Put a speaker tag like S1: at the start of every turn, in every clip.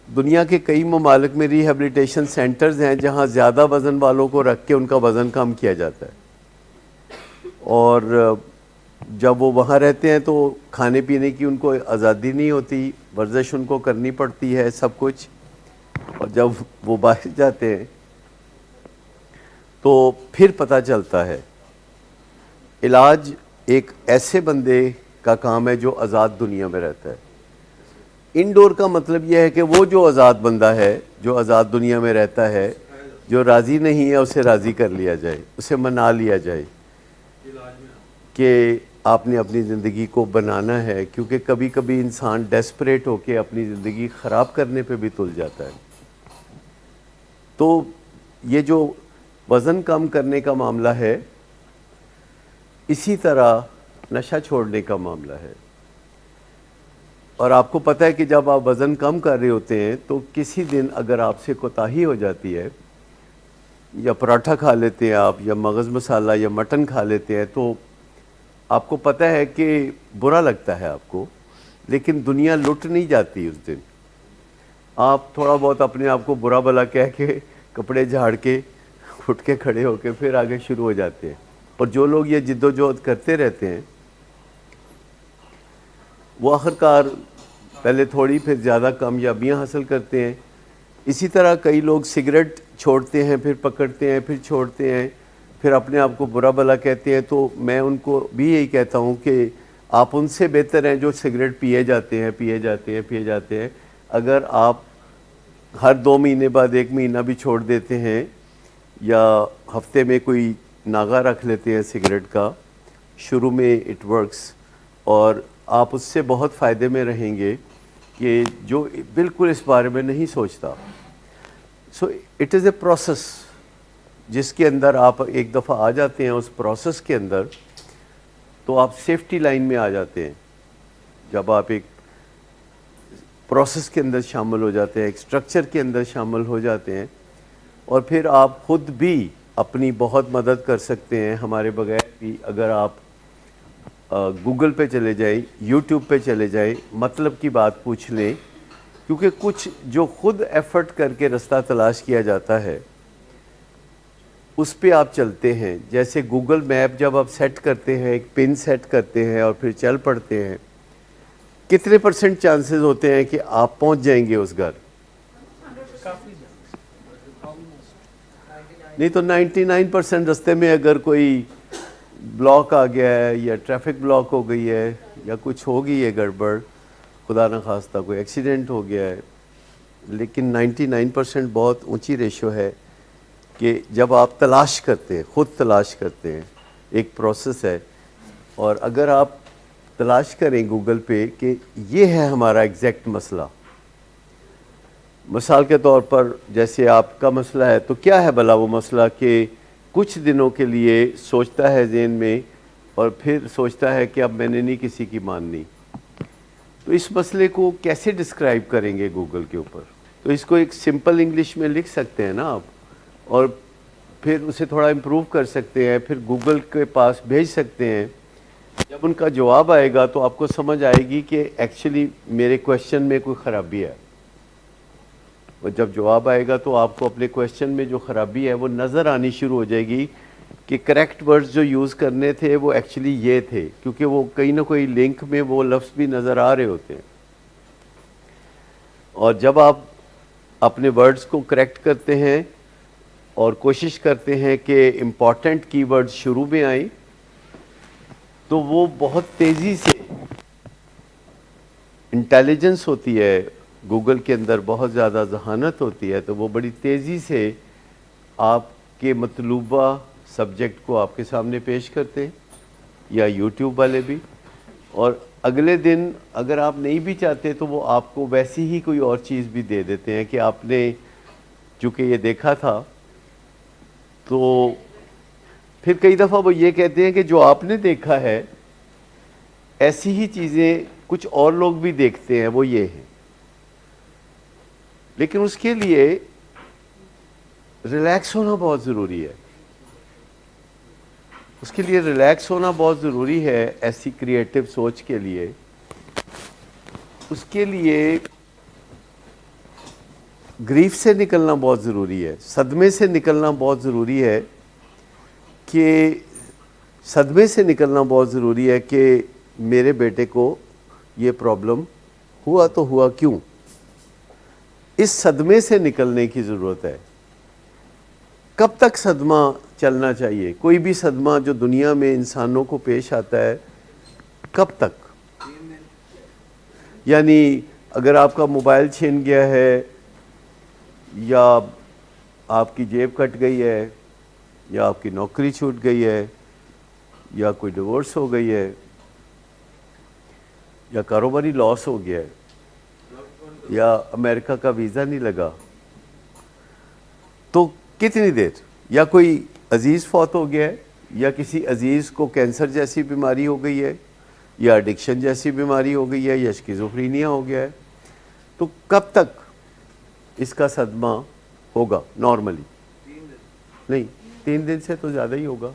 S1: دنیا کے کئی ممالک میں ریہیبلیٹیشن سینٹرز ہیں جہاں زیادہ وزن والوں کو رکھ کے ان کا وزن کم کیا جاتا ہے، اور جب وہ وہاں رہتے ہیں تو کھانے پینے کی ان کو آزادی نہیں ہوتی، ورزش ان کو کرنی پڑتی ہے سب کچھ، اور جب وہ باہر جاتے ہیں تو پھر پتہ چلتا ہے علاج ایک ایسے بندے کا کام ہے جو آزاد دنیا میں رہتا ہے۔ انڈور کا مطلب یہ ہے کہ وہ جو آزاد بندہ ہے، جو آزاد دنیا میں رہتا ہے، جو راضی نہیں ہے اسے راضی کر لیا جائے، اسے منا لیا جائے کہ آپ نے اپنی زندگی کو بنانا ہے، کیونکہ کبھی کبھی انسان ڈیسپریٹ ہو کے اپنی زندگی خراب کرنے پہ بھی تل جاتا ہے۔ تو یہ جو وزن کم کرنے کا معاملہ ہے، اسی طرح نشہ چھوڑنے کا معاملہ ہے۔ اور آپ کو پتہ ہے کہ جب آپ وزن کم کر رہے ہوتے ہیں تو کسی دن اگر آپ سے کوتاہی ہو جاتی ہے، یا پراٹھا کھا لیتے ہیں آپ، یا مغز مسالہ یا مٹن کھا لیتے ہیں، تو آپ کو پتہ ہے کہ برا لگتا ہے آپ کو، لیکن دنیا لٹ نہیں جاتی اس دن۔ آپ تھوڑا بہت اپنے آپ کو برا بھلا کہہ کے، کپڑے جھاڑ کے، اٹھ کے کھڑے ہو کے پھر آگے شروع ہو جاتے ہیں۔ اور جو لوگ یہ جد و جہد کرتے رہتے ہیں وہ آخرکار پہلے تھوڑی پھر زیادہ کامیابیاں حاصل کرتے ہیں۔ اسی طرح کئی لوگ سگریٹ چھوڑتے ہیں، پھر پکڑتے ہیں، پھر چھوڑتے ہیں، پھر اپنے آپ کو برا بھلا کہتے ہیں۔ تو میں ان کو بھی یہی کہتا ہوں کہ آپ ان سے بہتر ہیں جو سگریٹ پیے جاتے ہیں۔ اگر آپ ہر 2 مہینے بعد 1 مہینہ بھی چھوڑ دیتے ہیں، یا ہفتے میں کوئی ناغہ رکھ لیتے ہیں سگریٹ کا، شروع میں اٹ ورکس، اور آپ اس سے بہت فائدے میں رہیں گے کہ جو بالکل اس بارے میں نہیں سوچتا۔ So it is a process جس کے اندر آپ ایک دفعہ آ جاتے ہیں، اس پروسیس کے اندر تو آپ سیفٹی لائن میں آ جاتے ہیں۔ جب آپ ایک پروسیس کے اندر شامل ہو جاتے ہیں، ایک سٹرکچر کے اندر شامل ہو جاتے ہیں، اور پھر آپ خود بھی اپنی بہت مدد کر سکتے ہیں ہمارے بغیر بھی۔ اگر آپ گوگل پہ چلے جائیں، یوٹیوب پہ چلے جائیں، مطلب کی بات پوچھ لیں، کیونکہ کچھ جو خود ایفرٹ کر کے رستہ تلاش کیا جاتا ہے اس پہ آپ چلتے ہیں۔ جیسے گوگل میپ جب آپ سیٹ کرتے ہیں، ایک پن سیٹ کرتے ہیں اور پھر چل پڑتے ہیں، کتنے % چانسز ہوتے ہیں کہ آپ پہنچ جائیں گے اس گھر؟ نہیں تو 99% رستے میں اگر کوئی بلاک آ گیا ہے، یا ٹریفک بلاک ہو گئی ہے، یا کچھ ہو گئی ہے گڑبڑ، خدا نخواستہ کوئی ایکسیڈنٹ ہو گیا ہے، لیکن 99% بہت اونچی ریشو ہے کہ جب آپ تلاش کرتے ہیں، خود تلاش کرتے ہیں، ایک پروسیس ہے۔ اور اگر آپ تلاش کریں گوگل پہ کہ یہ ہے ہمارا ایگزیکٹ مسئلہ، مثال کے طور پر جیسے آپ کا مسئلہ ہے، تو کیا ہے بھلا وہ مسئلہ کہ کچھ دنوں کے لیے سوچتا ہے ذہن میں، اور پھر سوچتا ہے کہ اب میں نے نہیں کسی کی ماننی۔ تو اس مسئلے کو کیسے ڈسکرائب کریں گے گوگل کے اوپر؟ تو اس کو ایک سمپل انگلش میں لکھ سکتے ہیں نا آپ، اور پھر اسے تھوڑا امپروو کر سکتے ہیں، پھر گوگل کے پاس بھیج سکتے ہیں۔ جب ان کا جواب آئے گا تو آپ کو سمجھ آئے گی کہ ایکچولی میرے کویشچن میں کوئی خرابی ہے، اور جب جواب آئے گا تو آپ کو اپنے کویشچن میں جو خرابی ہے وہ نظر آنی شروع ہو جائے گی کہ کریکٹ ورڈز جو یوز کرنے تھے وہ ایکچولی یہ تھے، کیونکہ وہ کہیں نہ کوئی لنک میں وہ لفظ بھی نظر آ رہے ہوتے ہیں۔ اور جب آپ اپنے ورڈز کو کریکٹ کرتے ہیں اور کوشش کرتے ہیں کہ امپورٹنٹ کی ورڈز شروع میں آئیں، تو وہ بہت تیزی سے انٹیلیجنس ہوتی ہے گوگل کے اندر، بہت زیادہ ذہانت ہوتی ہے، تو وہ بڑی تیزی سے آپ کے مطلوبہ سبجیکٹ کو آپ کے سامنے پیش کرتے ہیں، یا یوٹیوب والے بھی۔ اور اگلے دن اگر آپ نہیں بھی چاہتے تو وہ آپ کو ویسی ہی کوئی اور چیز بھی دے دیتے ہیں کہ آپ نے چونکہ یہ دیکھا تھا۔ تو پھر کئی دفعہ وہ یہ کہتے ہیں کہ جو آپ نے دیکھا ہے ایسی ہی چیزیں کچھ اور لوگ بھی دیکھتے ہیں، وہ یہ ہیں۔ لیکن اس کے لیے ریلیکس ہونا بہت ضروری ہے، اس کے لیے ریلیکس ہونا بہت ضروری ہے ایسی کریٹو سوچ کے لیے۔ اس کے لیے گریف سے نکلنا بہت ضروری ہے، صدمے سے نکلنا بہت ضروری ہے کہ صدمے سے نکلنا بہت ضروری ہے کہ میرے بیٹے کو یہ پرابلم ہوا تو ہوا کیوں. اس صدمے سے نکلنے کی ضرورت ہے. کب تک صدمہ چلنا چاہیے؟ کوئی بھی صدمہ جو دنیا میں انسانوں کو پیش آتا ہے کب تک؟ یعنی اگر آپ کا موبائل چھین گیا ہے، یا آپ کی جیب کٹ گئی ہے، یا آپ کی نوکری چھوٹ گئی ہے، یا کوئی ڈیورس ہو گئی ہے، یا کاروباری لاس ہو گیا ہے، یا امریکہ کا ویزا نہیں لگا، تو کتنی دیر؟ یا کوئی عزیز فوت ہو گیا ہے، یا کسی عزیز کو کینسر جیسی بیماری ہو گئی ہے، یا ایڈکشن جیسی بیماری ہو گئی ہے، یا اسکیزوفرینیا ہو گیا ہے، تو کب تک اس کا صدمہ ہوگا نارملی؟ نہیں، 3 دن سے تو زیادہ ہی ہوگا.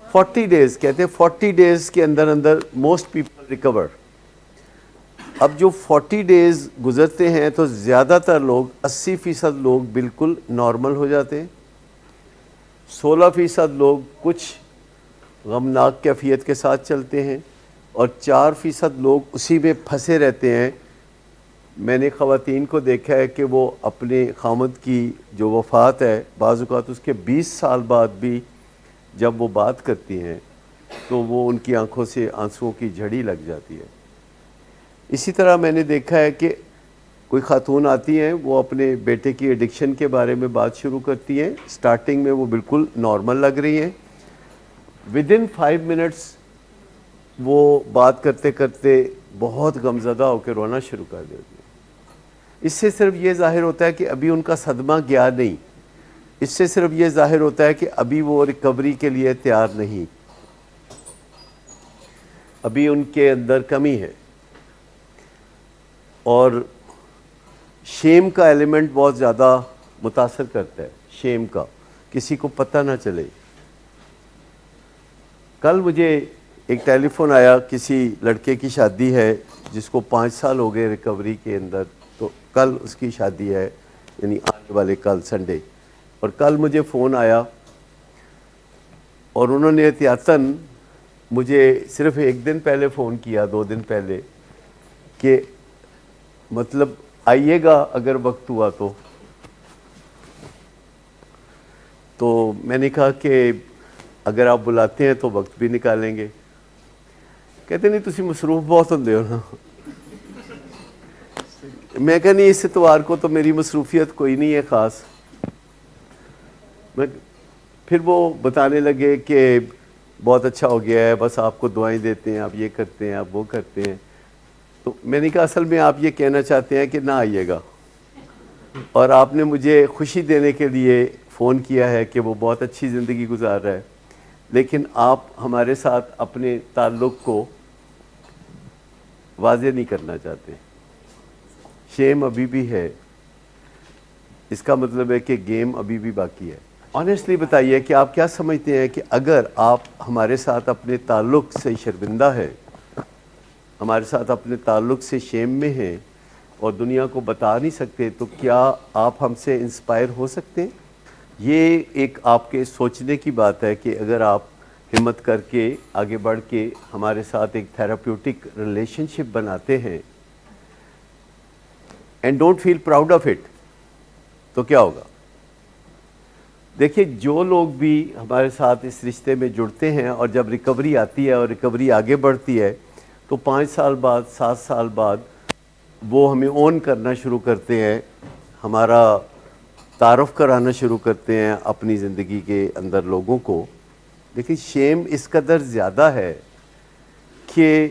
S1: 40 ڈیز کہتے ہیں، 40 ڈیز کے اندر اندر موسٹ پیپل ریکور. اب جو 40 ڈیز گزرتے ہیں تو زیادہ تر لوگ، 80% لوگ بالکل نارمل ہو جاتے ہیں. 16% لوگ کچھ غمناک کیفیت کے ساتھ چلتے ہیں، اور 4% لوگ اسی میں پھنسے رہتے ہیں. میں نے خواتین کو دیکھا ہے کہ وہ اپنے خامد کی جو وفات ہے، بعض اوقات اس کے 20 سال بعد بھی جب وہ بات کرتی ہیں تو وہ ان کی آنکھوں سے آنسوؤں کی جھڑی لگ جاتی ہے. اسی طرح میں نے دیکھا ہے کہ کوئی خاتون آتی ہیں، وہ اپنے بیٹے کی ایڈکشن کے بارے میں بات شروع کرتی ہیں. سٹارٹنگ میں وہ بالکل نارمل لگ رہی ہیں، ودن 5 منٹس وہ بات کرتے کرتے بہت غمزدہ ہو کے رونا شروع کر دیتی ہیں. اس سے صرف یہ ظاہر ہوتا ہے کہ ابھی ان کا صدمہ گیا نہیں. اس سے صرف یہ ظاہر ہوتا ہے کہ ابھی وہ ریکوری کے لیے تیار نہیں، ابھی ان کے اندر کمی ہے. اور شیم کا ایلیمنٹ بہت زیادہ متاثر کرتا ہے. شیم کا، کسی کو پتہ نہ چلے. کل مجھے ایک ٹیلی فون آیا، کسی لڑکے کی شادی ہے جس کو 5 سال ہو گئے ریکوری کے اندر، تو کل اس کی شادی ہے، یعنی آنے والے کل سنڈے. اور کل مجھے فون آیا اور انہوں نے احتیاطاً مجھے صرف 1 دن پہلے فون کیا، 2 دن پہلے، کہ مطلب آئیے گا اگر وقت ہوا تو میں نے کہا کہ اگر آپ بلاتے ہیں تو وقت بھی نکالیں گے. کہتے نہیں تسی مصروف بہت ہوندے ہو نا. میں کہا نہیں، اس اتوار کو تو میری مصروفیت کوئی نہیں ہے خاص. پھر وہ بتانے لگے کہ بہت اچھا ہو گیا ہے، بس آپ کو دعائیں دیتے ہیں، آپ یہ کرتے ہیں، آپ وہ کرتے ہیں. تو میں نے کہا اصل میں آپ یہ کہنا چاہتے ہیں کہ نہ آئیے گا، اور آپ نے مجھے خوشی دینے کے لیے فون کیا ہے کہ وہ بہت اچھی زندگی گزار رہا ہے، لیکن آپ ہمارے ساتھ اپنے تعلق کو واضح نہیں کرنا چاہتے. شیم ابھی بھی ہے. اس کا مطلب ہے کہ گیم ابھی بھی باقی ہے. آنیسٹلی بتائیے کہ آپ کیا سمجھتے ہیں کہ اگر آپ ہمارے ساتھ اپنے تعلق سے شرمندہ ہے، ہمارے ساتھ اپنے تعلق سے شیم میں ہیں اور دنیا کو بتا نہیں سکتے، تو کیا آپ ہم سے انسپائر ہو سکتے ہیں؟ یہ ایک آپ کے سوچنے کی بات ہے کہ اگر آپ ہمت کر کے آگے بڑھ کے ہمارے ساتھ ایک تھیراپیوٹک ریلیشن شپ بناتے ہیں and don't feel proud of it, تو کیا ہوگا؟ دیکھیے، جو لوگ بھی ہمارے ساتھ اس رشتے میں جڑتے ہیں اور جب ریکوری آتی ہے اور ریکوری آگے بڑھتی ہے تو 5 سال بعد، 7 سال بعد وہ ہمیں اون کرنا شروع کرتے ہیں، ہمارا تعارف کرانا شروع کرتے ہیں اپنی زندگی کے اندر لوگوں کو. دیکھیں، شیم اس قدر زیادہ ہے کہ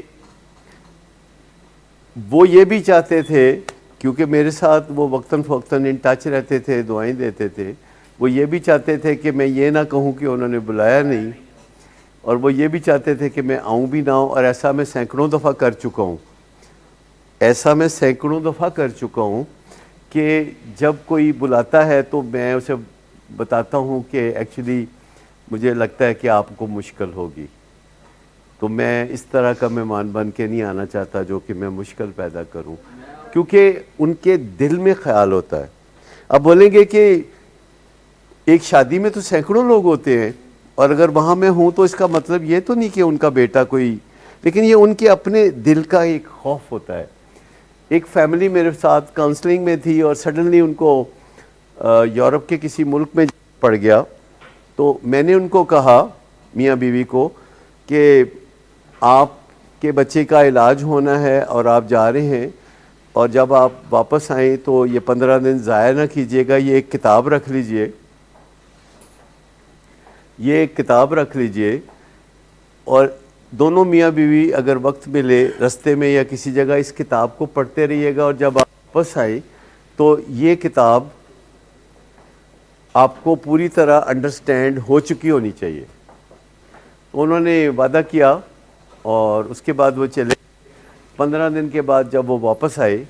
S1: وہ یہ بھی چاہتے تھے، کیونکہ میرے ساتھ وہ وقتاً فوقتاً ان ٹچ رہتے تھے، دعائیں دیتے تھے، وہ یہ بھی چاہتے تھے کہ میں یہ نہ کہوں کہ انہوں نے بلایا نہیں، اور وہ یہ بھی چاہتے تھے کہ میں آؤں بھی نہ ہوں. اور ایسا میں سینکڑوں دفعہ کر چکا ہوں، ایسا میں سینکڑوں دفعہ کر چکا ہوں کہ جب کوئی بلاتا ہے تو میں اسے بتاتا ہوں کہ ایکچولی مجھے لگتا ہے کہ آپ کو مشکل ہوگی، تو میں اس طرح کا مہمان بن کے نہیں آنا چاہتا جو کہ میں مشکل پیدا کروں. کیونکہ ان کے دل میں خیال ہوتا ہے. اب بولیں گے کہ ایک شادی میں تو سینکڑوں لوگ ہوتے ہیں اور اگر وہاں میں ہوں تو اس کا مطلب یہ تو نہیں کہ ان کا بیٹا کوئی, لیکن یہ ان کے اپنے دل کا ایک خوف ہوتا ہے. ایک فیملی میرے ساتھ کاؤنسلنگ میں تھی اور سڈنلی ان کو یورپ کے کسی ملک میں پڑ گیا. تو میں نے ان کو کہا, میاں بیوی کو, کہ آپ کے بچے کا علاج ہونا ہے اور آپ جا رہے ہیں, اور جب آپ واپس آئیں تو یہ 15 دن ضائع نہ کیجیے گا, یہ ایک کتاب رکھ لیجئے, یہ ایک کتاب رکھ لیجئے, اور دونوں میاں بیوی اگر وقت ملے رستے میں یا کسی جگہ اس کتاب کو پڑھتے رہیے گا, اور جب آپ واپس آئیں تو یہ کتاب آپ کو پوری طرح انڈرسٹینڈ ہو چکی ہونی چاہیے. انہوں نے وعدہ کیا اور اس کے بعد وہ چلے. 15 دن کے بعد جب وہ واپس آئے,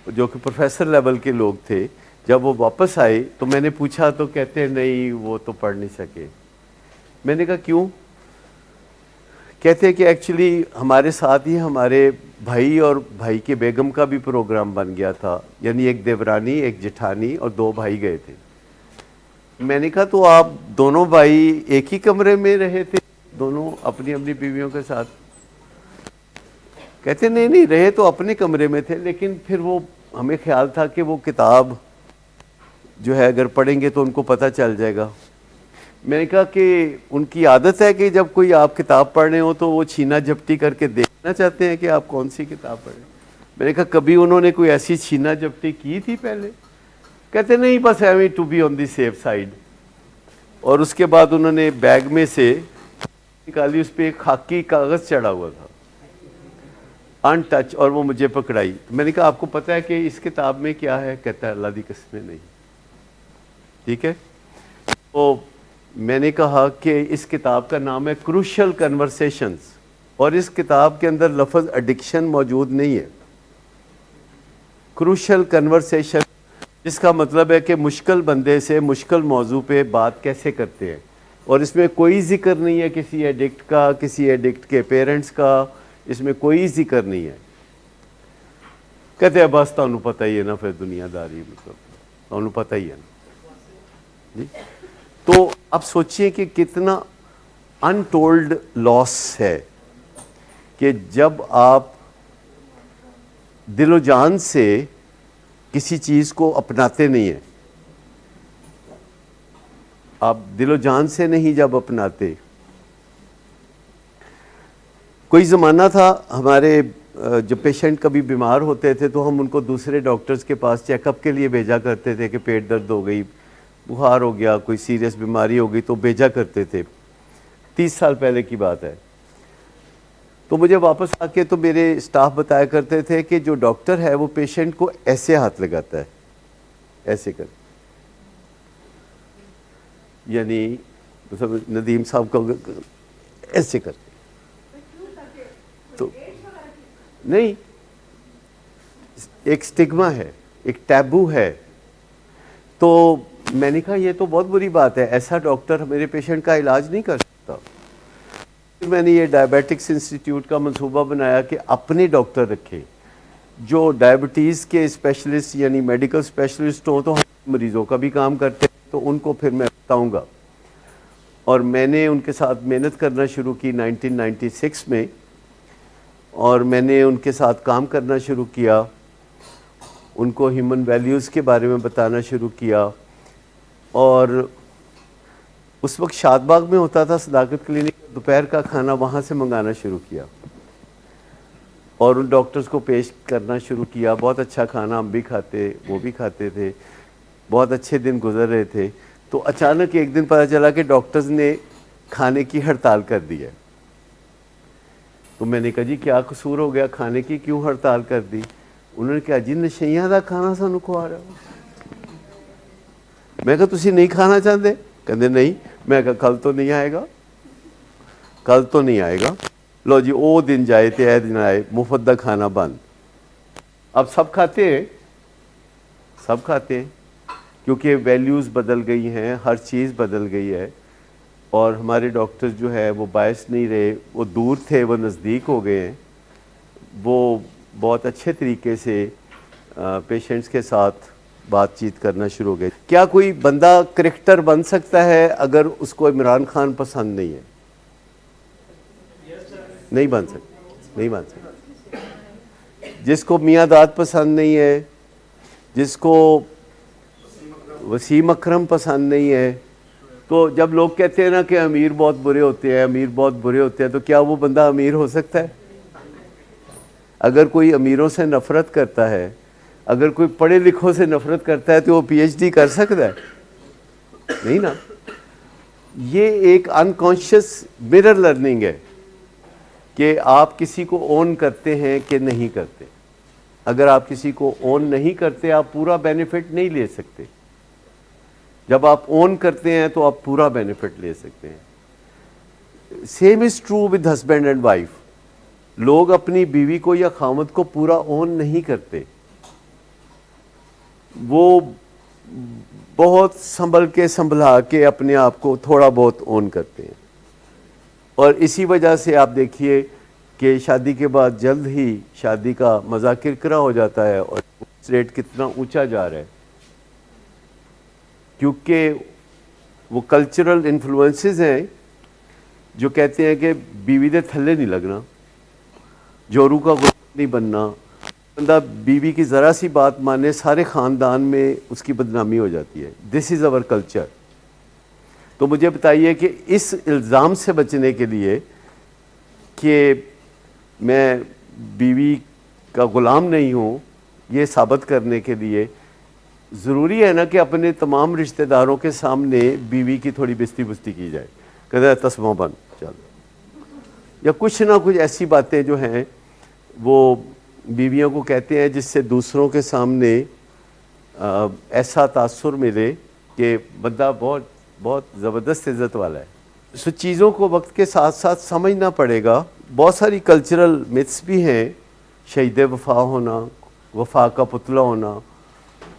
S1: جو کہ پروفیسر لیول کے لوگ تھے, جب وہ واپس آئے تو میں نے پوچھا تو کہتے ہیں نہیں وہ تو پڑھ نہیں سکے. میں نے کہا کیوں؟ کہتے کہ ایکچولی ہمارے ساتھ ہی ہمارے بھائی اور بھائی کے بیگم کا بھی پروگرام بن گیا تھا, یعنی ایک دیورانی, ایک جٹھانی اور 2 بھائی گئے تھے. میں نے کہا تو آپ دونوں بھائی ایک ہی کمرے میں رہے تھے, دونوں اپنی اپنی بیویوں کے ساتھ؟ کہتے نہیں رہے تو اپنے کمرے میں تھے, لیکن پھر وہ ہمیں خیال تھا کہ وہ کتاب جو ہے اگر پڑھیں گے تو ان کو پتہ چل جائے گا. میں نے کہا کہ ان کی عادت ہے کہ جب کوئی آپ کتاب پڑھ رہے ہو تو وہ چھینا جھپٹی کر کے دیکھنا چاہتے ہیں کہ آپ کون سی کتاب پڑھ رہے ہیں. میں نے کہا کبھی انہوں نے کوئی ایسی چھینا جھپٹی کی تھی پہلے؟ کہتے نہیں, بس ایویں to be on the safe side. اور اس کے بعد انہوں نے بیگ میں سے نکالی, اس پہ ایک خاکی کاغذ چڑھا ہوا تھا ان ٹچ, اور وہ مجھے پکڑائی. میں نے کہا آپ کو پتہ ہے کہ اس کتاب میں کیا ہے؟ کہتا ہے اللہ دی قسمیں نہیں. ٹھیک ہے, تو میں نے کہا کہ اس کتاب کا نام ہے کروشل کنورسیشنز, اور اس کتاب کے اندر لفظ ایڈکشن موجود نہیں ہے. کروشل کنورسیشن جس کا مطلب ہے کہ مشکل بندے سے مشکل موضوع پہ بات کیسے کرتے ہیں, اور اس میں کوئی ذکر نہیں ہے کسی ایڈکٹ کا, کسی ایڈکٹ کے پیرنٹس کا, اس میں کوئی ذکر نہیں ہے. کہتے ہیں بس تانوں پتہ ہی ہے نا, پھر دنیا داری مطلب تانوں پتہ ہی ہے نا جی. تو آپ سوچئے کہ کتنا انٹولڈ لاس ہے کہ جب آپ دل و جان سے کسی چیز کو اپناتے نہیں ہیں, آپ دل و جان سے نہیں جب اپناتے. کوئی زمانہ تھا ہمارے جب پیشنٹ کبھی بیمار ہوتے تھے تو ہم ان کو دوسرے ڈاکٹرز کے پاس چیک اپ کے لیے بھیجا کرتے تھے کہ پیٹ درد ہو گئی, بخار ہو گیا, کوئی سیریس بیماری ہو گئی تو بھیجا کرتے تھے. 30 سال پہلے کی بات ہے. تو مجھے واپس آ کے تو میرے اسٹاف بتایا کرتے تھے کہ جو ڈاکٹر ہے وہ پیشنٹ کو ایسے ہاتھ لگاتا ہے, ایسے کر, یعنی ندیم صاحب کو ایسے کر, تو نہیں, ایک سٹگما ہے, ایک ٹیبو ہے. تو میں نے کہا یہ تو بہت بری بات ہے, ایسا ڈاکٹر میرے پیشنٹ کا علاج نہیں کر سکتا. میں نے یہ ڈائبیٹکس انسٹیٹیوٹ کا منصوبہ بنایا کہ اپنے ڈاکٹر رکھے جو ڈائبٹیز کے اسپیشلسٹ یعنی میڈیکل اسپیشلسٹ ہوں, تو ہم مریضوں کا بھی کام کرتے ہیں, تو ان کو پھر میں بتاؤں گا. اور میں نے ان کے ساتھ محنت کرنا شروع کی 1996 میں, اور میں نے ان کے ساتھ کام کرنا شروع کیا, ان کو ہیومن ویلیوز کے بارے میں بتانا شروع کیا. اور اس وقت شاد باغ میں ہوتا تھا صداقت کلینک, دوپہر کا کھانا وہاں سے منگانا شروع کیا اور ان ڈاکٹرز کو پیش کرنا شروع کیا. بہت اچھا کھانا ہم بھی کھاتے, وہ بھی کھاتے تھے, بہت اچھے دن گزر رہے تھے. تو اچانک ایک دن پتہ چلا کہ ڈاکٹرز نے کھانے کی ہڑتال کر دی ہے. تو میں نے کہا جی کیا قصور ہو گیا, کھانے کی کیوں ہڑتال کر دی؟ انہوں نے کہا جی نشیاں دا کھانا سانوں کھوا رہا ہو. میں کہا تسی نہیں کھانا چاہتے؟ کہتے نہیں. میں کہا کل تو نہیں آئے گا, کل تو نہیں آئے گا. لو جی او دن جائے تے اے دن آئے, مفت دا کھانا بند. اب سب کھاتے ہیں, سب کھاتے ہیں, کیونکہ ویلیوز بدل گئی ہیں, ہر چیز بدل گئی ہے. اور ہمارے ڈاکٹر جو ہے وہ باعث نہیں رہے, وہ دور تھے وہ نزدیک ہو گئے ہیں. وہ بہت اچھے طریقے سے پیشنٹس کے ساتھ بات چیت کرنا شروع ہو گئے. کیا کوئی بندہ کرکٹر بن سکتا ہے اگر اس کو عمران خان پسند نہیں ہے؟ نہیں بن سکتا، نہیں بن سکتا. جس کو میاں داد پسند نہیں ہے، جس کو وسیم اکرم پسند نہیں ہے، تو جب لوگ کہتے ہیں نا کہ امیر بہت برے ہوتے ہیں، امیر بہت برے ہوتے ہیں، تو کیا وہ بندہ امیر ہو سکتا ہے؟ اگر کوئی امیروں سے نفرت کرتا ہے، اگر کوئی پڑھے لکھوں سے نفرت کرتا ہے، تو وہ پی ایچ ڈی کر سکتا ہے؟ نہیں نا. یہ ایک انکانشیس مرر لرننگ ہے کہ آپ کسی کو اون کرتے ہیں کہ نہیں کرتے. اگر آپ کسی کو اون نہیں کرتے، آپ پورا بینیفٹ نہیں لے سکتے. جب آپ اون کرتے ہیں تو آپ پورا بینیفٹ لے سکتے ہیں. Same is true with husband and wife. لوگ اپنی بیوی کو یا خامد کو پورا اون نہیں کرتے، وہ بہت سنبھل کے سنبھلا کے اپنے آپ کو تھوڑا بہت اون کرتے ہیں. اور اسی وجہ سے آپ دیکھیے کہ شادی کے بعد جلد ہی شادی کا مذاق کرکرا ہو جاتا ہے اور ریٹ کتنا اونچا جا رہا ہے، کیونکہ وہ کلچرل انفلوئنسز ہیں جو کہتے ہیں کہ بیوی دے تھلے نہیں لگنا، جورو کا غلام نہیں بننا. بندہ بیوی کی ذرا سی بات مانے، سارے خاندان میں اس کی بدنامی ہو جاتی ہے. دس از اوور کلچر. تو مجھے بتائیے کہ اس الزام سے بچنے کے لیے کہ میں بیوی کا غلام نہیں ہوں، یہ ثابت کرنے کے لیے ضروری ہے نا کہ اپنے تمام رشتہ داروں کے سامنے بیوی کی تھوڑی بستی بستی کی جائے، کہتا ہے تسمہ بند چل، یا کچھ نہ کچھ ایسی باتیں جو ہیں وہ بیویوں کو کہتے ہیں جس سے دوسروں کے سامنے ایسا تاثر ملے کہ بندہ بہت بہت زبردست عزت والا ہے. سو چیزوں کو وقت کے ساتھ ساتھ سمجھنا پڑے گا. بہت ساری کلچرل متس بھی ہیں، شہید وفا ہونا، وفا کا پتلا ہونا،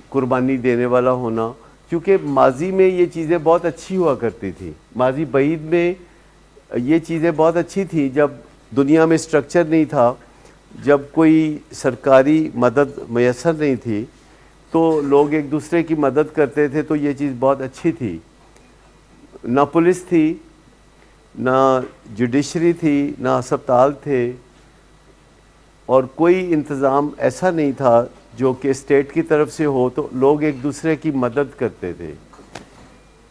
S1: قربانی دینے والا ہونا، کیونکہ ماضی میں یہ چیزیں بہت اچھی ہوا کرتی تھی. ماضی بعید میں یہ چیزیں بہت اچھی تھیں جب دنیا میں اسٹرکچر نہیں تھا، جب کوئی سرکاری مدد میسر نہیں تھی، تو لوگ ایک دوسرے کی مدد کرتے تھے. تو یہ چیز بہت اچھی تھی. نہ پولیس تھی، نہ جوڈیشری تھی، نہ ہسپتال تھے، اور کوئی انتظام ایسا نہیں تھا جو کہ اسٹیٹ کی طرف سے ہو. تو لوگ ایک دوسرے کی مدد کرتے تھے.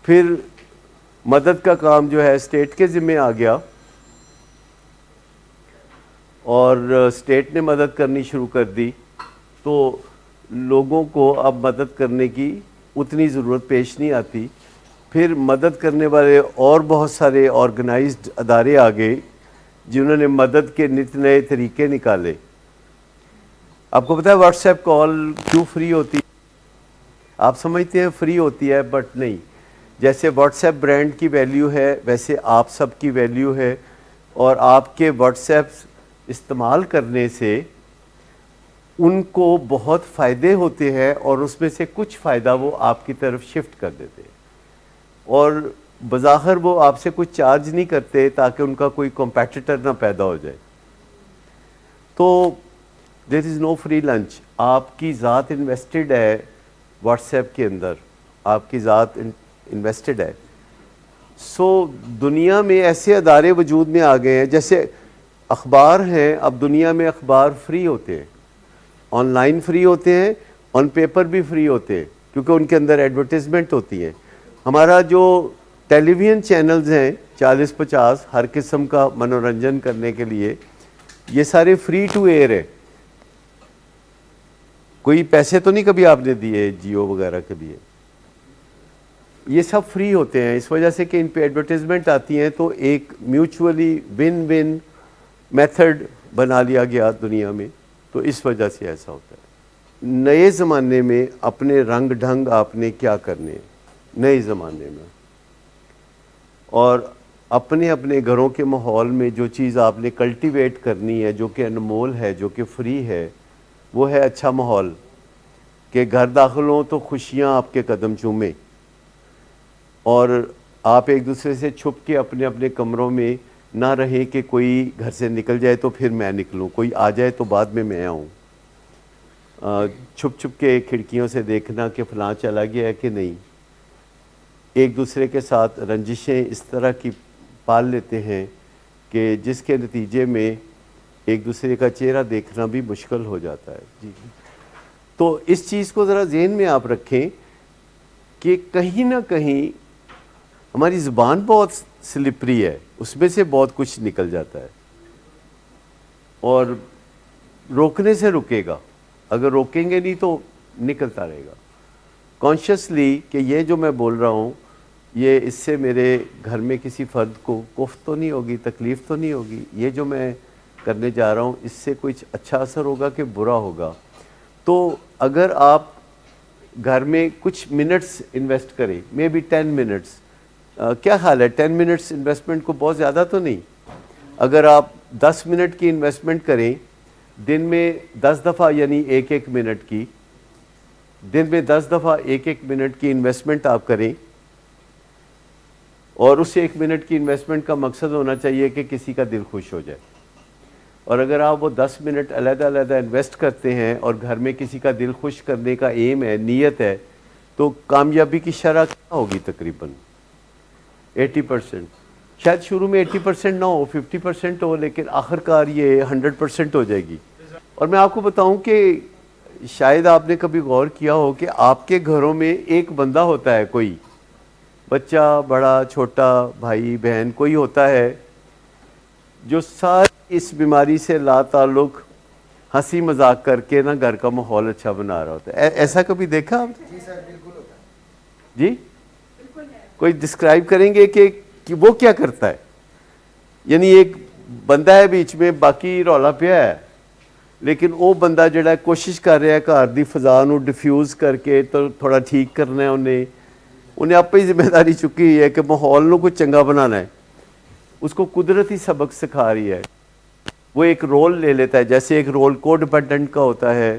S1: پھر مدد کا کام جو ہے اسٹیٹ کے ذمہ آ گیا، اور اسٹیٹ نے مدد کرنی شروع کر دی، تو لوگوں کو اب مدد کرنے کی اتنی ضرورت پیش نہیں آتی. پھر مدد کرنے والے اور بہت سارے آرگنائزڈ ادارے آ گئے جنہوں نے مدد کے نت نئے طریقے نکالے. آپ کو پتہ ہے واٹس ایپ کال کیوں فری ہوتی ہے؟ آپ سمجھتے ہیں فری ہوتی ہے، بٹ نہیں. جیسے واٹس ایپ برانڈ کی ویلیو ہے، ویسے آپ سب کی ویلیو ہے. اور آپ کے واٹس ایپ استعمال کرنے سے ان کو بہت فائدے ہوتے ہیں، اور اس میں سے کچھ فائدہ وہ آپ کی طرف شفٹ کر دیتے ہیں، اور بظاہر وہ آپ سے کچھ چارج نہیں کرتے تاکہ ان کا کوئی کمپیٹیٹر نہ پیدا ہو جائے. تو دیر از نو فری لنچ. آپ کی ذات انویسٹڈ ہے واٹس ایپ کے اندر، آپ کی ذات انویسٹڈ ہے. سو دنیا میں ایسے ادارے وجود میں آ گئے ہیں، جیسے اخبار ہیں. اب دنیا میں اخبار فری ہوتے ہیں، آن لائن فری ہوتے ہیں، آن پیپر بھی فری ہوتے ہیں، کیونکہ ان کے اندر ایڈورٹیزمنٹ ہوتی ہے. ہمارا جو ٹیلی ویژن چینلز ہیں 40-50 ہر قسم کا منورنجن کرنے کے لیے، یہ سارے فری ٹو ایئر ہے. کوئی پیسے تو نہیں کبھی آپ نے دیے جیو وغیرہ کے لیے، یہ سب فری ہوتے ہیں. اس وجہ سے کہ ان پہ ایڈورٹیزمنٹ آتی ہیں، تو ایک میوچولی ون ون میتھڈ بنا لیا گیا دنیا میں. تو اس وجہ سے ایسا ہوتا ہے. نئے زمانے میں اپنے رنگ ڈھنگ آپ نے کیا کرنے ہیں نئے زمانے میں، اور اپنے اپنے گھروں کے ماحول میں جو چیز آپ نے کلٹیویٹ کرنی ہے، جو کہ انمول ہے، جو کہ فری ہے، وہ ہے اچھا ماحول. کہ گھر داخل ہوں تو خوشیاں آپ کے قدم چومیں، اور آپ ایک دوسرے سے چھپ کے اپنے اپنے کمروں میں نہ رہیں کہ کوئی گھر سے نکل جائے تو پھر میں نکلوں، کوئی آ جائے تو بعد میں آؤں، چھپ چھپ کے کھڑکیوں سے دیکھنا کہ فلاں چلا گیا ہے کہ نہیں، ایک دوسرے کے ساتھ رنجشیں اس طرح کی پال لیتے ہیں کہ جس کے نتیجے میں ایک دوسرے کا چہرہ دیکھنا بھی مشکل ہو جاتا ہے. جی تو اس چیز کو ذرا ذہن میں آپ رکھیں کہ کہیں نہ کہیں ہماری زبان بہت سلپری ہے، اس میں سے بہت کچھ نکل جاتا ہے، اور روکنے سے رکے گا، اگر روکیں گے نہیں تو نکلتا رہے گا. کانشیسلی کہ یہ جو میں بول رہا ہوں یہ اس سے میرے گھر میں کسی فرد کو کوفت تو نہیں ہوگی، تکلیف تو نہیں ہوگی، یہ جو میں کرنے جا رہا ہوں اس سے کچھ اچھا اثر ہوگا کہ برا ہوگا. تو اگر آپ گھر میں کچھ منٹس انویسٹ کریں، مے بی 10 منٹس، کیا خیال ہے 10 منٹس انویسٹمنٹ کو بہت زیادہ تو نہیں؟ اگر آپ 10 منٹ کی انویسٹمنٹ کریں دن میں 10 دفعہ، یعنی ایک منٹ کی، دن میں 10 دفعہ ایک منٹ کی انویسٹمنٹ آپ کریں، اور اس 1 منٹ کی انویسٹمنٹ کا مقصد ہونا چاہیے کہ کسی کا دل خوش ہو جائے. اور اگر آپ وہ 10 منٹ علیحدہ علیحدہ انویسٹ کرتے ہیں اور گھر میں کسی کا دل خوش کرنے کا ایم ہے، نیت ہے، تو کامیابی کی شرح کیا ہوگی؟ تقریباً 80%. شاید شروع میں 80% نہ ہو، 50% ہو، لیکن آخر کار یہ 100% ہو جائے گی. اور میں آپ کو بتاؤں کہ شاید آپ نے کبھی غور کیا ہو کہ آپ کے گھروں میں ایک بندہ ہوتا ہے، کوئی بچہ، بڑا چھوٹا، بھائی بہن، کوئی ہوتا ہے جو ساری اس بیماری سے لا تعلق ہنسی مذاق کر کے نا گھر کا ماحول اچھا بنا رہا ہوتا ہے. ایسا کبھی دیکھا آپ؟
S2: جی سر بالکل ہوتا ہے.
S1: جی کوئی ڈسکرائب کریں گے کہ وہ کیا کرتا ہے؟ یعنی ایک بندہ ہے بیچ میں، باقی رولا پیا ہے، لیکن وہ بندہ جڑا ہے کوشش کر رہا ہے گھر دی فضا نو ڈیفیوز کر کے تو تھوڑا ٹھیک کرنا ہے، انہیں آپ ہی ذمہ داری چکی ہوئی ہے کہ ماحول نو کچھ چنگا بنانا ہے. اس کو قدرتی سبق سکھا رہی ہے. وہ ایک رول لے لیتا ہے، جیسے ایک رول کو ڈیپینڈنٹ کا ہوتا ہے،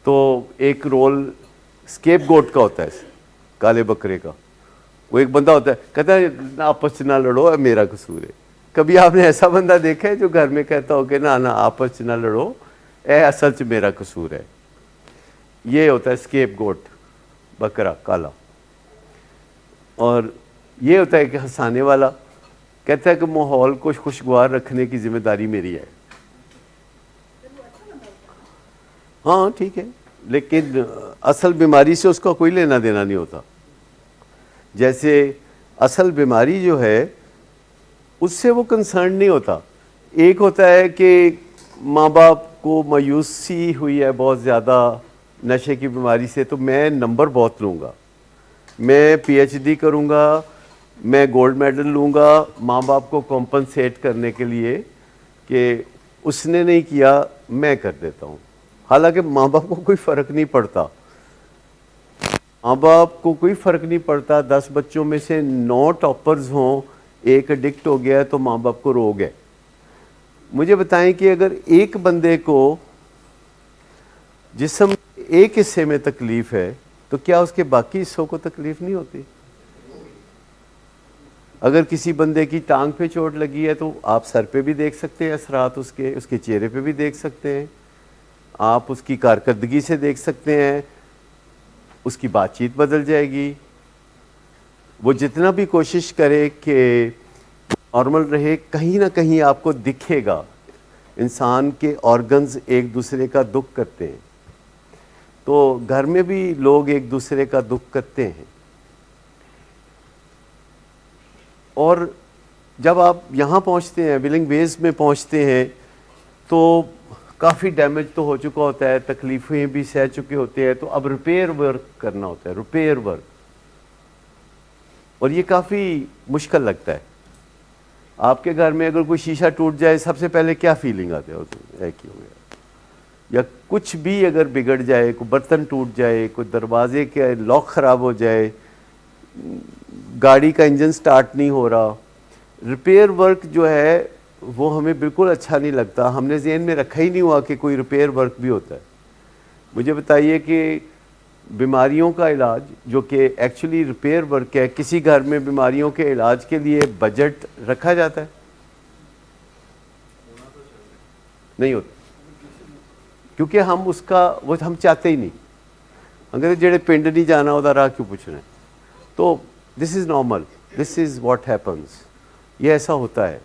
S1: تو ایک رول اسکیپ گوٹ کا ہوتا ہے، کالے بکرے کا. وہ ایک بندہ ہوتا ہے کہتا ہے آپس نہ لڑو، میرا قصور ہے. کبھی آپ نے ایسا بندہ دیکھا ہے جو گھر میں کہتا ہو کہ نہ آپس نہ لڑو، اصل چ میرا قصور ہے؟ یہ ہوتا ہے اسکیپ گوٹ، بکرا کالا. اور یہ ہوتا ہے کہ ہنسانے والا، کہتا ہے کہ ماحول کو خوشگوار رکھنے کی ذمہ داری میری ہے. ہاں ٹھیک ہے، لیکن اصل بیماری سے اس کا کوئی لینا دینا نہیں ہوتا. جیسے اصل بیماری جو ہے اس سے وہ کنسرن نہیں ہوتا. ایک ہوتا ہے کہ ماں باپ کو مایوسی ہوئی ہے بہت زیادہ نشے کی بیماری سے، تو میں نمبر بہت لوں گا، میں پی ایچ ڈی کروں گا، میں گولڈ میڈل لوں گا، ماں باپ کو کمپنسیٹ کرنے کے لیے کہ اس نے نہیں کیا میں کر دیتا ہوں. حالانکہ ماں باپ کو کوئی فرق نہیں پڑتا، ماں باپ کو کوئی فرق نہیں پڑتا. 10 بچوں میں سے 9 ٹاپرز ہوں، ایک ایڈکٹ ہو گیا تو ماں باپ کو روگ ہے. مجھے بتائیں کہ اگر ایک بندے کو جسم ایک حصے میں تکلیف ہے تو کیا اس کے باقی حصوں کو تکلیف نہیں ہوتی؟ اگر کسی بندے کی ٹانگ پہ چوٹ لگی ہے تو آپ سر پہ بھی دیکھ سکتے ہیں اثرات، اس کے چہرے پہ بھی دیکھ سکتے ہیں، آپ اس کی کارکردگی سے دیکھ سکتے ہیں، اس کی بات چیت بدل جائے گی. وہ جتنا بھی کوشش کرے کہ نارمل رہے، کہیں نہ کہیں آپ کو دکھے گا. انسان کے آرگنز ایک دوسرے کا دکھ کرتے ہیں، تو گھر میں بھی لوگ ایک دوسرے کا دکھ کرتے ہیں. اور جب آپ یہاں پہنچتے ہیں، ولنگ ویز میں پہنچتے ہیں، تو کافی ڈیمیج تو ہو چکا ہوتا ہے، تکلیفیں بھی سہ چکے ہوتے ہیں، تو اب ریپیئر ورک کرنا ہوتا ہے، ریپیئر ورک. اور یہ کافی مشکل لگتا ہے. آپ کے گھر میں اگر کوئی شیشہ ٹوٹ جائے سب سے پہلے کیا فیلنگ آتی ہے؟ کیا ہو گیا؟ یا کچھ بھی اگر بگڑ جائے، کوئی برتن ٹوٹ جائے، کوئی دروازے کے لاک خراب ہو جائے، گاڑی کا انجن سٹارٹ نہیں ہو رہا، ریپیئر ورک جو ہے وہ ہمیں بالکل اچھا نہیں لگتا. ہم نے ذہن میں رکھا ہی نہیں ہوا کہ کوئی ریپیئر ورک بھی ہوتا ہے. مجھے بتائیے کہ بیماریوں کا علاج جو کہ ایکچولی ریپیئر ورک ہے، کسی گھر میں بیماریوں کے علاج کے لیے بجٹ رکھا جاتا ہے؟ نہیں ہوتا, کیونکہ ہم اس کا وہ ہم چاہتے ہی نہیں. اگر جڑے پنڈ نہیں جانا ہوتا راہ کیوں پوچھنا ہے. تو this is normal, this is what happens, یہ ایسا ہوتا ہے.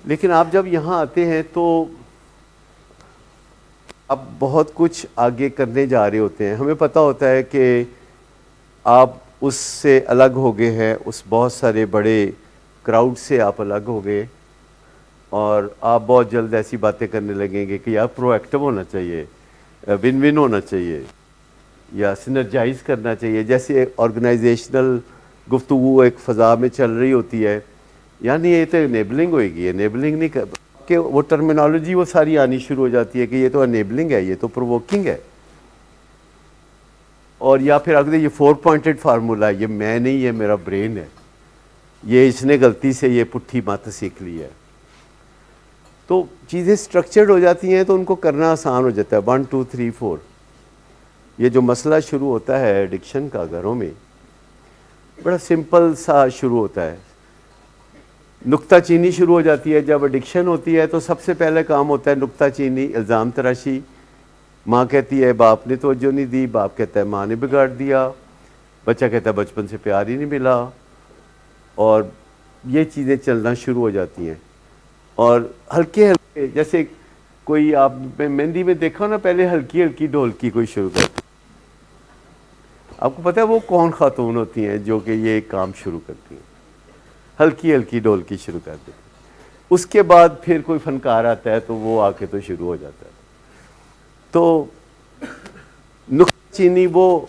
S1: لیکن آپ جب یہاں آتے ہیں تو آپ بہت کچھ آگے کرنے جا رہے ہوتے ہیں. ہمیں پتہ ہوتا ہے کہ آپ اس سے الگ ہو گئے ہیں, اس بہت سارے بڑے کراؤڈ سے آپ الگ ہو گئے, اور آپ بہت جلد ایسی باتیں کرنے لگیں گے کہ یار پرو ایکٹیو ہونا چاہیے, ون ون ہونا چاہیے, یا سنرجائز کرنا چاہیے. جیسے آرگنائزیشنل گفتگو ایک فضا میں چل رہی ہوتی ہے, یعنی یہ تو انیبلنگ ہوئے گی, انیبلنگ نہیں کہ وہ ٹرمینالوجی وہ ساری آنی شروع ہو جاتی ہے کہ یہ تو انیبلنگ ہے, یہ تو پرووکنگ ہے. اور یا پھر اگر یہ 4 پوائنٹڈ فارمولا ہے, یہ میں نہیں, یہ میرا برین ہے, یہ اس نے غلطی سے یہ پٹھی مت سیکھ لی ہے. تو چیزیں سٹرکچرڈ ہو جاتی ہیں تو ان کو کرنا آسان ہو جاتا ہے. 1 2 3 4. یہ جو مسئلہ شروع ہوتا ہے ایڈکشن کا گھروں میں, بڑا سمپل سا شروع ہوتا ہے. نکتہ چینی شروع ہو جاتی ہے. جب ایڈکشن ہوتی ہے تو سب سے پہلے کام ہوتا ہے نکتہ چینی, الزام تراشی. ماں کہتی ہے باپ نے توجہ نہیں دی, باپ کہتا ہے ماں نے بگاڑ دیا, بچہ کہتا ہے بچپن سے پیار ہی نہیں ملا, اور یہ چیزیں چلنا شروع ہو جاتی ہیں. اور ہلکے ہلکے, جیسے کوئی آپ مہندی میں دیکھا نا, پہلے ہلکی ہلکی ڈھولکی کوئی شروع کرتی. آپ کو پتہ ہے وہ کون خاتون ہوتی ہیں جو کہ یہ کام شروع کرتی ہیں, ہلکی ہلکی ڈھولکی شروع کر دیتی. اس کے بعد پھر کوئی فنکار آتا ہے تو وہ آ کے تو شروع ہو جاتا ہے. تو نکتہ چینی وہ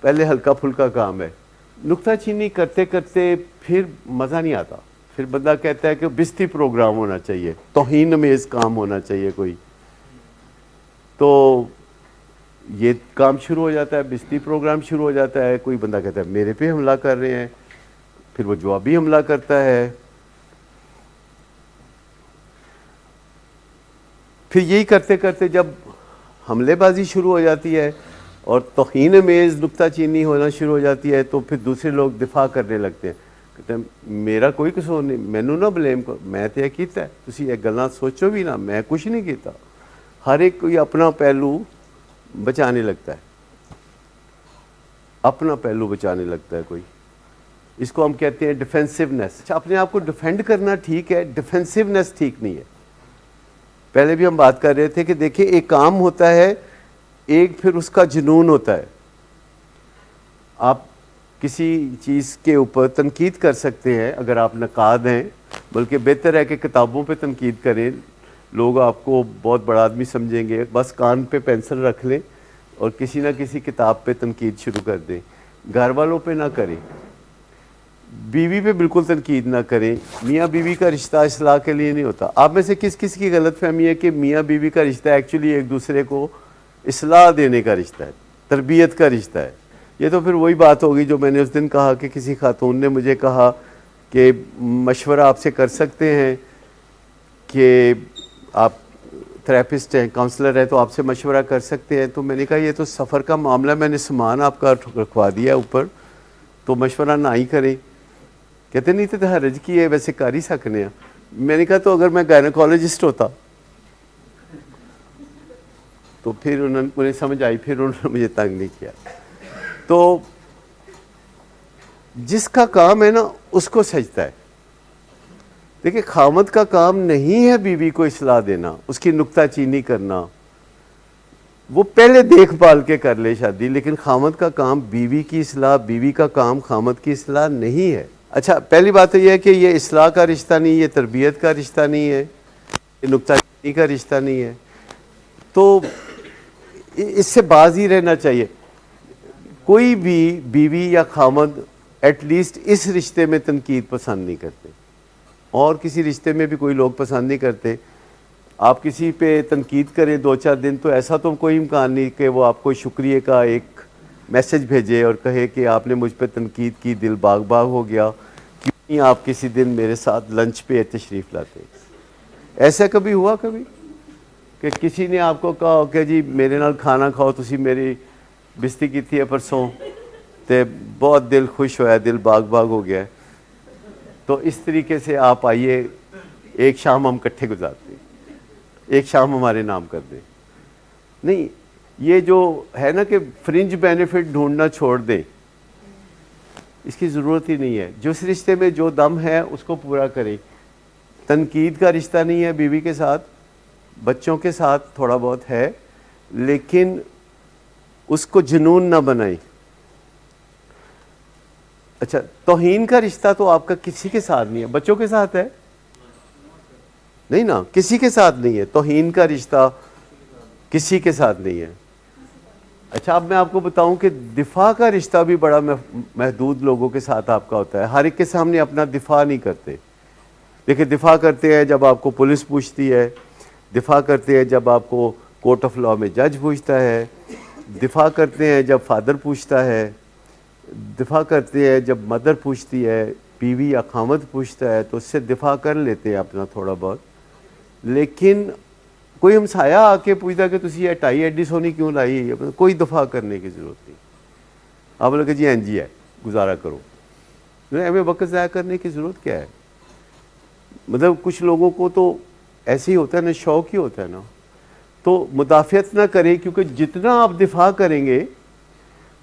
S1: پہلے ہلکا پھلکا کام ہے. نکتہ چینی کرتے کرتے پھر مزہ نہیں آتا. پھر بندہ کہتا ہے کہ بستی پروگرام ہونا چاہیے, توہین امیز کام ہونا چاہیے کوئی. تو یہ کام شروع ہو جاتا ہے, بستی پروگرام شروع ہو جاتا ہے. کوئی بندہ کہتا ہے میرے پہ حملہ کر رہے ہیں, پھر وہ جوابی حملہ کرتا ہے. پھر یہی کرتے کرتے جب حملے بازی شروع ہو جاتی ہے اور توہین امیز نکتہ چینی ہونا شروع ہو جاتی ہے, تو پھر دوسرے لوگ دفاع کرنے لگتے ہیں. کہتے ہیں میرا کوئی قصور نہیں, مینوں نہ بلیم کرو, میں تو یہ کیتا ہے, تسی یہ گلاں سوچو بھی نہ, میں کچھ نہیں کیتا. ہر ایک کوئی اپنا پہلو بچانے لگتا ہے, اپنا پہلو بچانے لگتا ہے کوئی. اس کو ہم کہتے ہیں ڈیفینسونیس. اپنے آپ کو ڈیفینڈ کرنا ٹھیک ہے, ڈیفینسونیس ٹھیک نہیں ہے. پہلے بھی ہم بات کر رہے تھے کہ دیکھیں ایک کام ہوتا ہے, ایک پھر اس کا جنون ہوتا ہے. آپ کسی چیز کے اوپر تنقید کر سکتے ہیں اگر آپ نقاد ہیں, بلکہ بہتر ہے کہ کتابوں پہ تنقید کریں. لوگ آپ کو بہت بڑا آدمی سمجھیں گے. بس کان پہ پینسل رکھ لیں اور کسی نہ کسی کتاب پہ تنقید شروع کر دیں. گھر والوں پہ نہ کریں, بیوی پہ بالکل تنقید نہ کریں. میاں بیوی کا رشتہ اصلاح کے لیے نہیں ہوتا. آپ میں سے کس کس کی غلط فہمی ہے کہ میاں بیوی کا رشتہ ایکچولی ایک دوسرے کو اصلاح دینے کا رشتہ ہے, تربیت کا رشتہ ہے. یہ تو پھر وہی بات ہوگی جو میں نے اس دن کہا کہ کسی خاتون نے مجھے کہا کہ مشورہ آپ سے کر سکتے ہیں کہ آپ تھراپسٹ ہیں, کاؤنسلر ہیں, تو آپ سے مشورہ کر سکتے ہیں. تو میں نے کہا یہ تو سفر کا معاملہ, میں نے سامان آپ کا رکھوا دیا اوپر, تو مشورہ نہ ہی کریں. کہتے نہیں تو حرج کی ہے, ویسے کر ہی سکنے ہیں. میں نے کہا تو اگر میں گائنیکالوجسٹ ہوتا تو پھر انہیں سمجھ آئی, پھر انہوں نے مجھے تنگ نہیں کیا. تو جس کا کام ہے نا اس کو سجتا ہے. دیکھیں خامد کا کام نہیں ہے بیوی کو اصلاح دینا, اس کی نکتہ چینی کرنا, وہ پہلے دیکھ بھال کے کر لے شادی. لیکن خامد کا کام بیوی کی اصلاح, بیوی کا کام خامد کی اصلاح نہیں ہے. اچھا پہلی بات تو یہ ہے کہ یہ اصلاح کا رشتہ نہیں, یہ تربیت کا رشتہ نہیں ہے, یہ نکتہ چینی کا رشتہ نہیں ہے. تو اس سے باز ہی رہنا چاہیے. کوئی بھی بیوی یا خامد ایٹ لیسٹ اس رشتے میں تنقید پسند نہیں کرتے, اور کسی رشتے میں بھی کوئی لوگ پسند نہیں کرتے. آپ کسی پہ تنقید کریں 2-4 دن تو ایسا تو کوئی امکان نہیں کہ وہ آپ کو شکریہ کا ایک میسج بھیجے اور کہے کہ آپ نے مجھ پہ تنقید کی, دل باغ باغ ہو گیا, کیوں نہیں آپ کسی دن میرے ساتھ لنچ پہ تشریف لاتے. ایسا کبھی ہوا کبھی کہ کسی نے آپ کو کہا کہ جی میرے نال کھانا کھاؤ, تسی میری بستی کی تھی ہے پرسوں تے بہت دل خوش ہوا ہے, دل باغ باغ ہو گیا ہے, تو اس طریقے سے آپ آئیے ایک شام ہم کٹھے گزارتے ہیں. ایک شام ہمارے نام کر دیں. نہیں, یہ جو ہے نا کہ فرنج بینیفٹ ڈھونڈنا چھوڑ دیں, اس کی ضرورت ہی نہیں ہے. جس رشتے میں جو دم ہے اس کو پورا کریں. تنقید کا رشتہ نہیں ہے بیوی کے ساتھ, بچوں کے ساتھ تھوڑا بہت ہے, لیکن اس کو جنون نہ بنائیں. اچھا, توہین کا رشتہ تو آپ کا کسی کے ساتھ نہیں ہے, بچوں کے ساتھ ہے نہیں نا, کسی کے ساتھ نہیں ہے. توہین کا رشتہ کسی کے ساتھ نہیں ہے. اچھا, اب میں آپ کو بتاؤں کہ دفاع کا رشتہ بھی بڑا محدود لوگوں کے ساتھ آپ کا ہوتا ہے. ہر ایک کے سامنے اپنا دفاع نہیں کرتے. دیکھیں, دفاع کرتے ہیں جب آپ کو پولیس پوچھتی ہے, دفاع کرتے ہیں جب آپ کو کورٹ آف لاء میں جج پوچھتا ہے, دفاع کرتے ہیں جب فادر پوچھتا ہے, دفاع کرتے ہیں جب مدر پوچھتی ہے, بیوی یا خامد پوچھتا ہے, تو اس سے دفاع کر لیتے ہیں اپنا تھوڑا بہت. لیکن کوئی ہمسایہ آ کے پوچھتا کہ تسی یہ ٹائی ایڈی سونی کیوں لائی, کوئی دفاع کرنے کی ضرورت نہیں. آپ بولے کہ جی این جی ہے, گزارا کرو. ہمیں وقت ضائع کرنے کی ضرورت کیا ہے؟ مطلب کچھ لوگوں کو تو ایسے ہی ہوتا ہے نا, شوق ہی ہوتا ہے نا. تو مدافعت نہ کریں, کیونکہ جتنا آپ دفاع کریں گے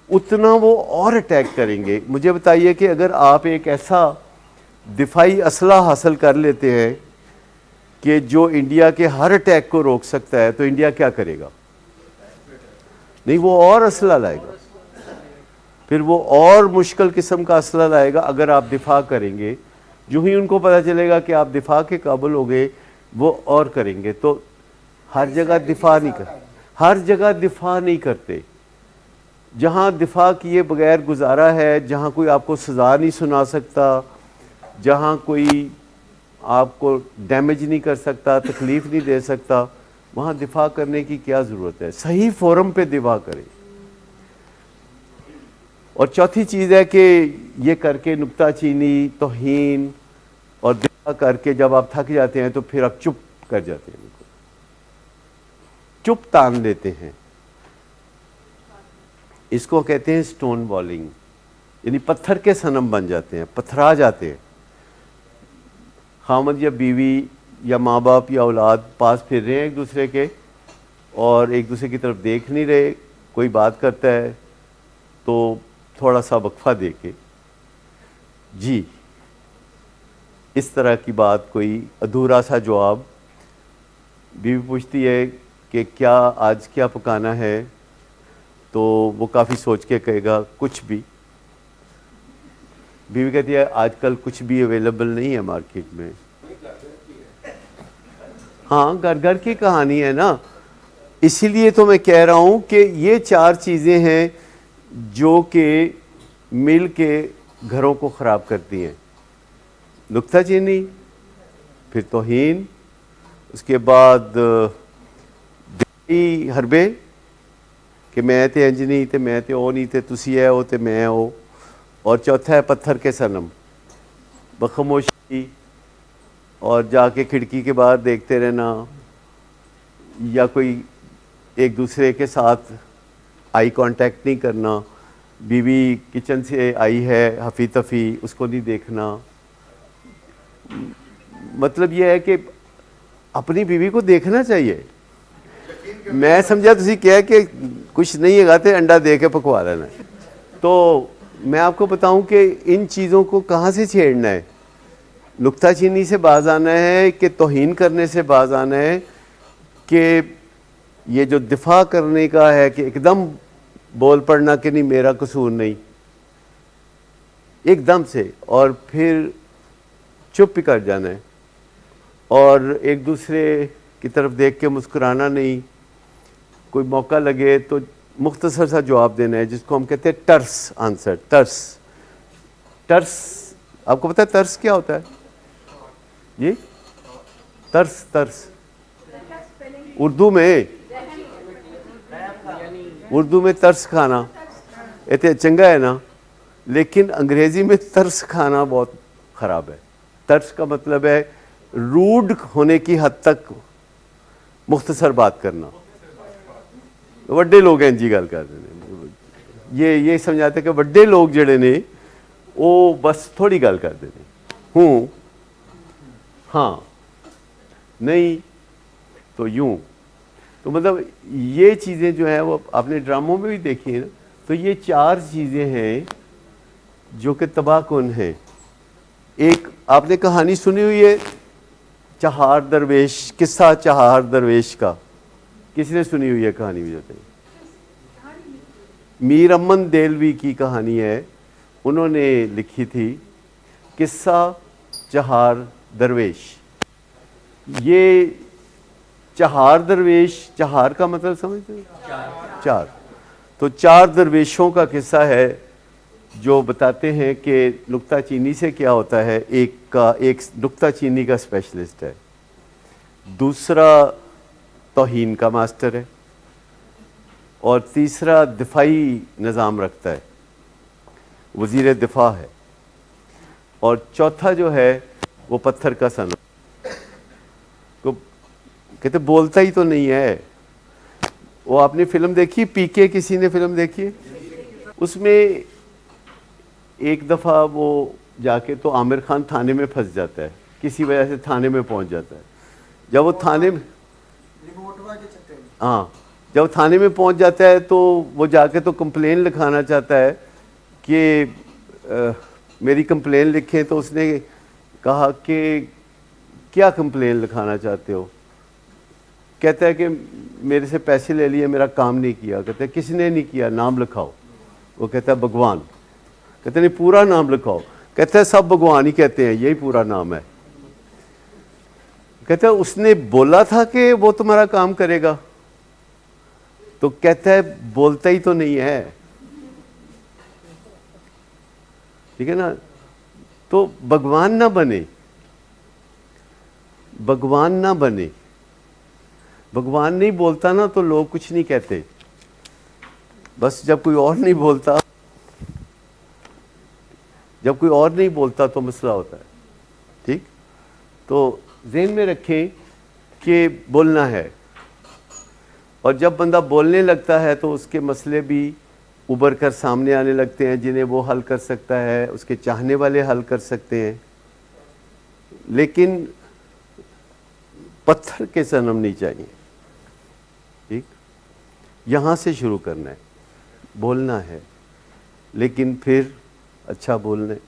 S1: اتنا وہ اور اٹیک کریں گے. مجھے بتائیے کہ اگر آپ ایک ایسا دفاعی اسلحہ حاصل کر لیتے ہیں کہ جو انڈیا کے ہر اٹیک کو روک سکتا ہے, تو انڈیا کیا کرے گا؟ نہیں, وہ اور اسلحہ لائے گا, پھر وہ اور مشکل قسم کا اسلحہ لائے گا. اگر آپ دفاع کریں گے, جو ہی ان کو پتہ چلے گا کہ آپ دفاع کے قابل ہو گئے, وہ اور کریں گے. تو ہر جگہ دفاع نہیں کرتے, ہر جگہ دفاع نہیں کرتے. جہاں دفاع کیے بغیر گزارا ہے, جہاں کوئی آپ کو سزا نہیں سنا سکتا, جہاں کوئی آپ کو ڈیمیج نہیں کر سکتا, تکلیف نہیں دے سکتا, وہاں دفاع کرنے کی کیا ضرورت ہے؟ صحیح فورم پہ دفاع کریں. اور چوتھی چیز ہے کہ یہ کر کے نکتہ چینی, توہین اور دفاع کر کے جب آپ تھک جاتے ہیں تو پھر آپ چپ کر جاتے ہیں, چپ تان لیتے ہیں. اس کو کہتے ہیں سٹون والنگ, یعنی پتھر کے صنم بن جاتے ہیں, پتھرا جاتے ہیں. خامد یا بیوی یا ماں باپ یا اولاد پاس پھر رہے ہیں ایک دوسرے کے, اور ایک دوسرے کی طرف دیکھ نہیں رہے. کوئی بات کرتا ہے تو تھوڑا سا وقفہ دے کے جی, اس طرح کی بات, کوئی ادھورا سا جواب. بیوی پوچھتی ہے کہ کیا آج کیا پکانا ہے, تو وہ کافی سوچ کے کہے گا کچھ بھی. بیوی کہتی ہے آج کل کچھ بھی اویلیبل نہیں ہے مارکیٹ میں. ہاں, گھر گھر کی کہانی ہے نا. اسی لیے تو میں کہہ رہا ہوں کہ یہ چار چیزیں ہیں جو کہ مل کے گھروں کو خراب کرتی ہیں. نکتہ چینی, پھر توہین, اس کے بعد دفاعی حربے کہ میں تے انج نہیں, تے میں تے او نہیں, تے تسی ہے ہو تے میں ہو. اور چوتھا ہے پتھر کے صنم, بخاموشی, اور جا کے کھڑکی کے باہر دیکھتے رہنا, یا کوئی ایک دوسرے کے ساتھ آئی کانٹیکٹ نہیں کرنا. بیوی کچن سے آئی ہے ہفی تفی, اس کو نہیں دیکھنا. مطلب یہ ہے کہ اپنی بیوی کو دیکھنا چاہیے. میں سمجھا تسی کہہ کہ کچھ نہیں ہے گاتے انڈا دے کے پکوا لینا. تو میں آپ کو بتاؤں کہ ان چیزوں کو کہاں سے چھیڑنا ہے. نکتہ چینی سے باز آنا ہے, کہ توہین کرنے سے باز آنا ہے, کہ یہ جو دفاع کرنے کا ہے کہ ایک دم بول پڑنا کہ نہیں میرا قصور نہیں, ایک دم سے, اور پھر چپ بھی کر جانا ہے, اور ایک دوسرے کی طرف دیکھ کے مسکرانا نہیں. کوئی موقع لگے تو مختصر سا جواب دینا ہے, جس کو ہم کہتے ہیں ٹرس آنسر. ٹرس آپ کو پتہ ہے ترس کیا ہوتا ہے جی؟ ترس اردو میں ترس کھانا اتنے چنگا ہے نا, لیکن انگریزی میں ترس کھانا بہت خراب ہے. ترس کا مطلب ہے روڈ ہونے کی حد تک مختصر بات کرنا. وڈے لوگ ہیں جی گل کرتے ہیں, یہ سمجھاتے کہ وڈے لوگ جڑے نے وہ بس تھوڑی گل کرتے ہیں, ہوں ہاں نہیں, تو یوں. تو مطلب یہ چیزیں جو ہیں وہ آپ نے ڈراموں میں بھی دیکھی ہیں نا. تو یہ 4 چیزیں ہیں جو کہ تباہ کن ہیں. ایک آپ نے کہانی سنی ہوئی ہے چہار درویش, قصہ چہار درویش کا, کس نے سنی ہوئی ہے کہانی؟ بھی جاتے ہیں میر امن دہلوی کی کہانی ہے, انہوں نے لکھی تھی قصہ چہار درویش. یہ چہار درویش, چہار کا مطلب سمجھتے ہیں؟ 4. تو 4 درویشوں کا قصہ ہے جو بتاتے ہیں کہ نکتہ چینی سے کیا ہوتا ہے. ایک نکتہ چینی کا اسپیشلسٹ ہے, دوسرا توہین کا ماسٹر ہے, اور تیسرا دفاعی نظام رکھتا ہے, وزیر دفاع ہے, اور چوتھا جو ہے وہ پتھر کا صنم. تو کہتے بولتا ہی تو نہیں ہے. وہ آپ نے فلم دیکھی پی کے, کسی نے فلم دیکھی ہے؟ اس میں ایک دفعہ وہ جا کے تو عامر خان تھانے میں پھنس جاتا ہے, کسی وجہ سے تھانے میں پہنچ جاتا ہے. جب وہ تھانے میں جب تھانے میں پہنچ جاتا ہے تو وہ جا کے تو کمپلین لکھانا چاہتا ہے کہ میری کمپلین لکھیں. تو اس نے کہا کہ کیا کمپلین لکھانا چاہتے ہو؟ کہتا ہے کہ میرے سے پیسے لے لیے, میرا کام نہیں کیا. کہتا ہے کس نے نہیں کیا, نام لکھاؤ. وہ کہتا ہے بھگوان. کہتے نہیں پورا نام لکھاؤ. کہتا ہے سب بھگوان ہی کہتے ہیں, یہی پورا نام ہے. کہتا ہے اس نے بولا تھا کہ وہ تمہارا کام کرے گا. تو کہتا ہے بولتا ہی تو نہیں ہے. ٹھیک ہے نا. تو بھگوان نہ بنے, بھگوان نہ بنے. بھگوان نہیں بولتا نا تو لوگ کچھ نہیں کہتے. بس جب کوئی اور نہیں بولتا, جب کوئی اور نہیں بولتا تو مسئلہ ہوتا ہے. ٹھیک. تو ذہن میں رکھیں کہ بولنا ہے, اور جب بندہ بولنے لگتا ہے تو اس کے مسئلے بھی ابھر کر سامنے آنے لگتے ہیں جنہیں وہ حل کر سکتا ہے, اس کے چاہنے والے حل کر سکتے ہیں. لیکن پتھر کے صنم نہیں چاہیے. ٹھیک. یہاں سے شروع کرنا ہے, بولنا ہے, لیکن پھر اچھا بولنا ہے.